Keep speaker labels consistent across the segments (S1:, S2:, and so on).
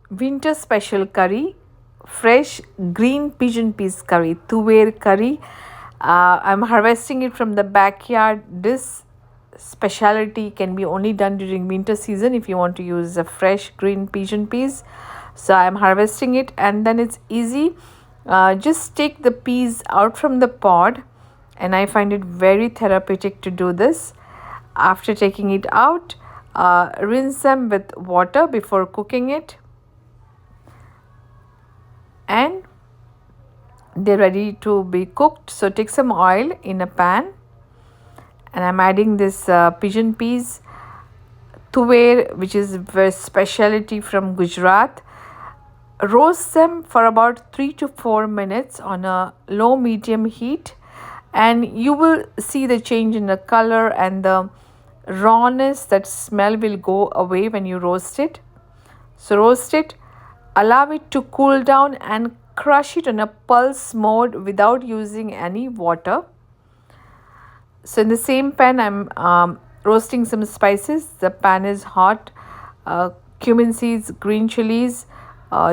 S1: winter special curry, fresh green pigeon peas curry, tuver curry. I'm harvesting it from the backyard. This specialty can be only done during winter season if you want to use a fresh green pigeon peas. So I'm harvesting it, and then it's easy. Just take the peas out from the pod, and I find it very therapeutic to do this. After taking it out, rinse them with water before cooking it, and they're ready to be cooked. So take some oil in a pan, and I'm adding this pigeon peas, tuver, which is a specialty from Gujarat. Roast them for about 3 to 4 minutes on a low medium heat, and you will see the change in the color, and the rawness, that smell will go away when you roast it. So roast it, allow it to cool down, and crush it on a pulse mode without using any water. So in the same pan, I'm roasting some spices. The pan is hot. Cumin seeds, green chillies,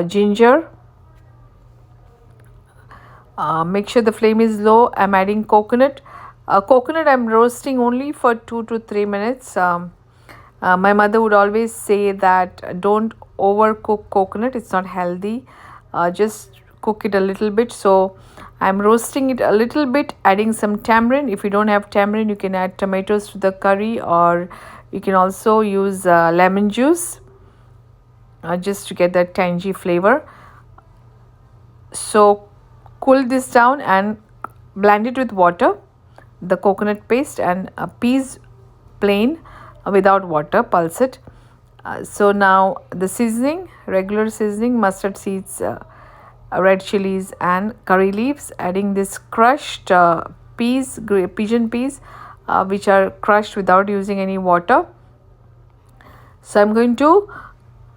S1: ginger. Make sure the flame is low. I'm adding coconut. Coconut I'm roasting only for 2 to 3 minutes. My mother would always say that don't overcook coconut. It's not healthy. Just cook it a little bit. So I'm roasting it a little bit, adding some tamarind. If you don't have tamarind, you can add tomatoes to the curry, or you can also use lemon juice just to get that tangy flavor. So cool this down and blend it with water, the coconut paste, and peas plain without water, pulse it. So now the seasoning, regular seasoning, mustard seeds, red chillies, and curry leaves. Adding this crushed peas, pigeon peas, which are crushed without using any water. So I'm going to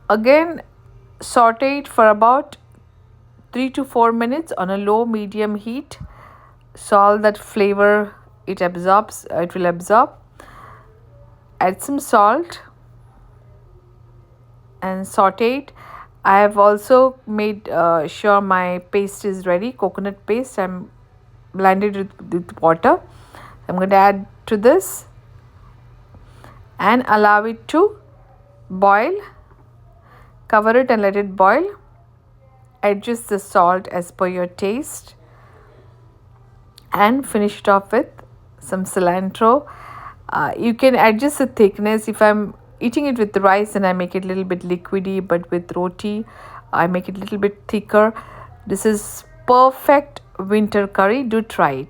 S1: again saute it for about 3 to 4 minutes on a low medium heat. So all that flavor it will absorb. Add some salt and saute it. I have also made sure my paste is ready, coconut paste. I'm blended with water. I'm going to add to this and allow it to boil. Cover it and let it boil. Adjust the salt as per your taste, and finish it off with some cilantro. You can adjust the thickness. If I'm eating it with rice, and I make it a little bit liquidy, but with roti I make it a little bit thicker. This is perfect winter curry. Do try it.